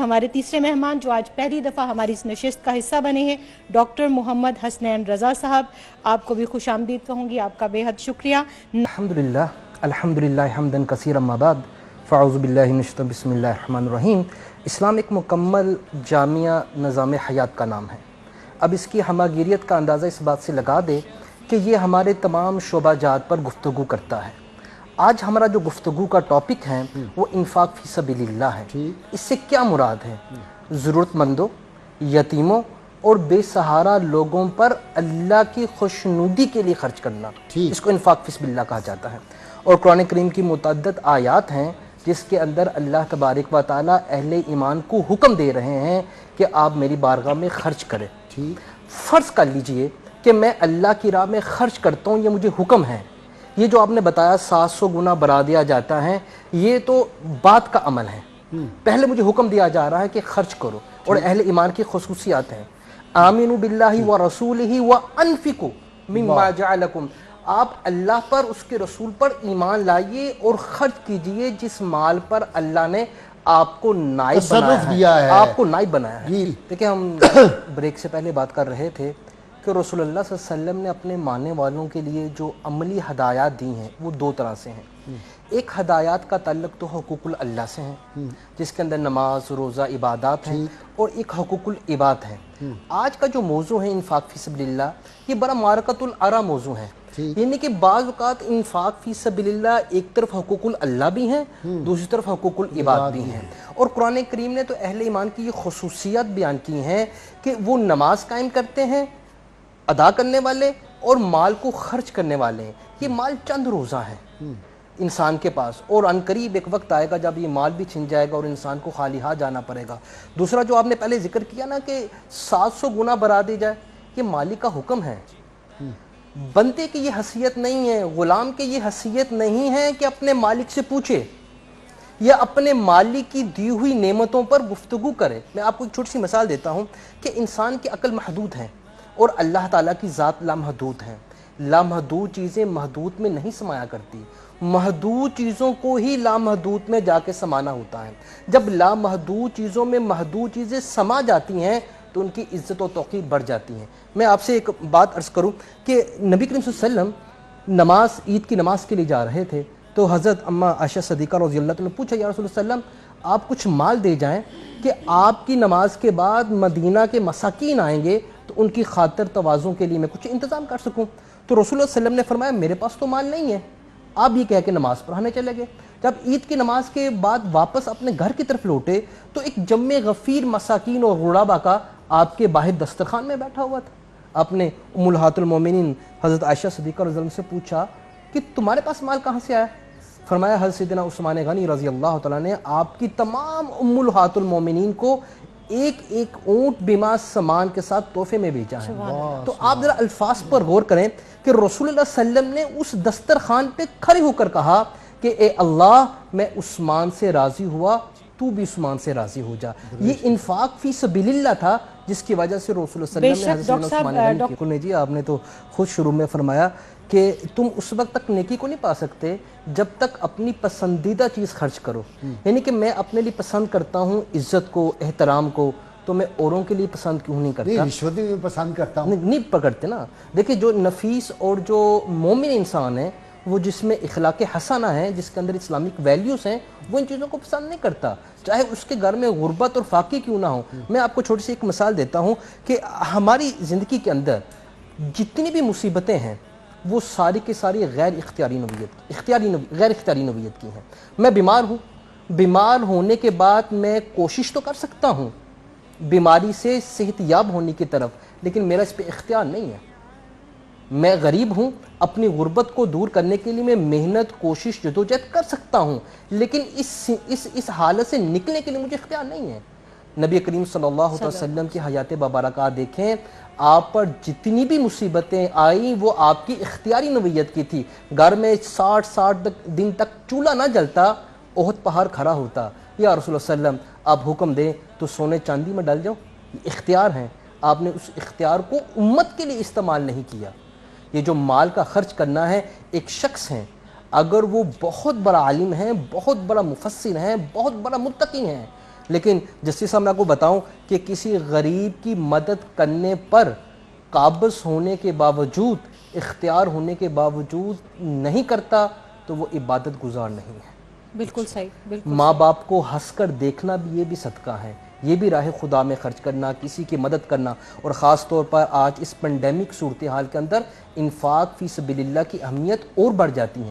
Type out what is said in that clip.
हमारे तीसरे मेहमान जो आज पहली दफ़ा हमारी इस नशिस्त का हिस्सा बने हैं, डॉक्टर मोहम्मद हसनैन रज़ा साहब, आपको भी खुश आमदीद कहूँगी, आपका बेहद शुक्रिया। अल्हम्दुलिल्लाह हम्दन कसीरन अम्मा बाद फ़अऊज़ु बिल्लाहि मिनश शैतानिर बिस्मिल्लाहिर रहमानिर रहीम। इस्लाम एक मुकम्मल जामिया निज़ाम हयात का नाम है। अब इसकी हमागिरियत का अंदाज़ा इस बात से लगा दे कि ये हमारे तमाम शोबाजात पर गुफ्तगू करता है। आज हमारा जो गुफ्तगू का टॉपिक है वो इन्फाक फ़ी सबीलिल्लाह है। इससे क्या मुराद है? ज़रूरतमंदों, यतीमों और बेसहारा लोगों पर अल्लाह की खुशनुदी के लिए खर्च करना, इसको इन्फाक फ़ी सबीलिल्लाह कहा जाता है। और कुरान करीम की मुतअद्दिद आयात हैं जिसके अंदर अल्लाह तबारक व तआला अहले ईमान को हुक्म दे रहे हैं कि आप मेरी बारगाह में खर्च करें। फ़र्ज़ कर लीजिए कि मैं अल्लाह की राह में खर्च करता हूँ, ये मुझे हुक्म है। ये जो आपने बताया 700 गुना बढ़ा दिया जाता है, ये तो बात का अमल है। पहले मुझे हुक्म दिया जा रहा है कि खर्च करो, और अहले ईमान की खुसूसियात हैं, आमिनु बिल्लाहि व रसूलिहि व अनफिकु मिम्मा जअलकुम। आप अल्लाह पर, उसके रसूल पर ईमान लाइए और खर्च कीजिए जिस माल पर अल्लाह ने आपको नाइब बनाया है, आपको नाइब बनाया है। देखिए, हम ब्रेक से पहले बात कर रहे थे कि रसूलुल्लाह सल्लल्लाहु अलैहि वसल्लम ने अपने मानने वालों के लिए जो अमली हदायत दी हैं वो दो तरह से हैं। एक हदायत का ताल्लुक तो हुकूकुल अल्लाह से है, जिसके अंदर नमाज, रोज़ा, इबादत हैं, और एक हुकूकुल इबाद है। आज का जो मौजू है इन्फाक फ़ी सबीलिल्लाह, ये बड़ा मारकतुल आरा मौजू है। यानी कि बाज़ औक़ात इन्फाक फ़ी सबीलिल्लाह एक तरफ हुकूकुल अल्लाह भी हैं, दूसरी तरफ हुकूकुल इबाद भी हैं। और कुरान करीम ने तो अहले ईमान की ये खुसूसियत बयान की हैं कि वो नमाज कायम करते हैं, अदा करने वाले, और माल को खर्च करने वाले हैं। ये माल चंद रोज़ा है इंसान के पास, और अनकरीब एक वक्त आएगा जब ये माल भी छिन जाएगा और इंसान को खाली हाथ जाना पड़ेगा। दूसरा जो आपने पहले जिक्र किया ना कि 700 गुना बढ़ा दी जाए, ये मालिक का हुक्म है। बंदे की ये हसीयत नहीं है, गुलाम की ये हसीयत नहीं है कि अपने मालिक से पूछे या अपने मालिक की दी हुई नेमतों पर गुफ्तगू करे। मैं आपको एक छोटी सी मिसाल देता हूँ कि इंसान की अक्ल महदूद है और अल्लाह ताला की ज़ात लामहदूद है। लामहदूद चीज़ें महदूद में नहीं समाया करती, महदूद चीज़ों को ही लामहदूद में जाके समाना होता है। जब लामहदूद चीज़ों में महदूद चीज़ें समा जाती हैं तो उनकी इज़्ज़त और तौक़ीर बढ़ जाती हैं। मैं आपसे एक बात अर्ज़ करूँ कि नबी करीम सल्लल्लाहु अलैहि वसल्लम नमाज, ईद की नमाज के लिए जा रहे थे, तो हज़रत अम्मा आयशा सिद्दीक़ा रज़ियल्लाहु अन्हा ने पूछा, या रसूल सल्लम, आप कुछ माल दे जाएँ कि आपकी नमाज के बाद मदीना के मसाकीन आएंगे तो उनकी खातिर तवाज़ुन के लिए मैं कुछ इंतज़ाम कर सकूँ। तो रसूल सल्लल्लाहु अलैहि वसल्लम ने फरमाया, मेरे पास तो माल नहीं है। आप ये कह के नमाज़ पढ़ाने चले गए। जब ईद की नमाज के बाद वापस अपने घर की तरफ लौटे तो एक जम्मे गफ़ीर मसाकीन और गुराबा का आपके बाहर दस्तरखान में बैठा हुआ था। आपने उम्मुहातुल मोमिनीन हज़रत आयशा सिद्दीक़ा रज़ियल्लाहु अन्हा से पूछा कि तुम्हारे पास माल कहाँ से आया? फरमाया, हज़रत सैयदना उस्मान गनी रज़ियल्लाहु तआला ने आपकी तमाम उम्मुहातुल मोमिनीन को एक एक ऊँट बीमा सामान के साथ तोहफे में भेजा है। तो आप जरा अल्फाज पर गौर करें कि रसूलुल्लाह सल्लल्लाहु अलैहि वसल्लम ने उस दस्तरखान पे खड़े होकर कहा कि ए अल्लाह, मैं उस्मान से राज़ी हुआ, तू भी उस्मान से राज़ी हो जा। ये इन्फाक फ़ी सबीलिल्लाह था जिसकी वजह से रसूलुल्लाह सल्लल्लाहु अलैहि वसल्लम ने जी, आपने तो खुद शुरू में फरमाया कि तुम उस वक्त तक नेकी को नहीं पा सकते जब तक अपनी पसंदीदा चीज़ खर्च करो। यानी कि मैं अपने लिए पसंद करता हूँ इज़्ज़त को, एहतराम को, तो मैं औरों के लिए पसंद क्यों नहीं करता? रिश्वत भी पसंद करता हूँ। नहीं पकड़ते ना। देखिए, जो नफीस और जो मोमिन इंसान है, वो जिसमें इखलाक हसना है, जिसके अंदर इस्लामिक वैल्यूज़ हैं, वो इन चीज़ों को पसंद नहीं करता, चाहे उसके घर में गुर्बत और फाकी क्यों ना हो। मैं आपको छोटी सी एक मिसाल देता हूँ कि हमारी ज़िंदगी के अंदर जितनी भी मुसीबतें हैं वो सारी की सारी गैर इख्तियारी नौइयत की हैं। मैं बीमार हूँ, बीमार होने के बाद मैं कोशिश तो कर सकता हूँ बीमारी से सेहतयाब होने की तरफ, लेकिन मेरा इस पर इख्तियार नहीं है। मैं गरीब हूँ, अपनी गुर्बत को दूर करने के लिए मैं मेहनत, कोशिश, जदोजहद कर सकता हूँ, लेकिन इस हालत से निकलने के लिए मुझे इख्तियार नहीं है। नबी करीम सल्लल्लाहु अलैहि वसल्लम की हयात मुबारका देखें, आप पर जितनी भी मुसीबतें आई वो आपकी इख्तियारी नौइयत की थी। घर में 60 दिन तक चूल्हा ना जलता, ओहद पहाड़ खड़ा होता। या रसूल सल्लम, आप हुक्म दें तो सोने चांदी में डल जाओ, इख्तियार हैं। आपने उस इख्तियार को उम्मत के लिए इस्तेमाल नहीं किया। ये जो माल का खर्च करना है, एक शख्स हैं, अगर वो बहुत बड़ा आलिम है, बहुत बड़ा मुफस्सिर है, बहुत बड़ा मुत्तकी है, لیکن جسٹس صاحب میں آپ کو بتاؤں کہ کسی غریب کی مدد کرنے پر قابض ہونے کے باوجود، اختیار ہونے کے باوجود نہیں کرتا تو وہ عبادت گزار نہیں ہے۔ بالکل صحیح، بالکل ماں باپ کو ہنس کر دیکھنا بھی یہ بھی صدقہ ہے، یہ بھی راہ خدا میں خرچ کرنا، کسی کی مدد کرنا، اور خاص طور پر آج اس پینڈیمک صورتحال کے اندر انفاق فی سبیل اللہ کی اہمیت اور بڑھ جاتی ہے۔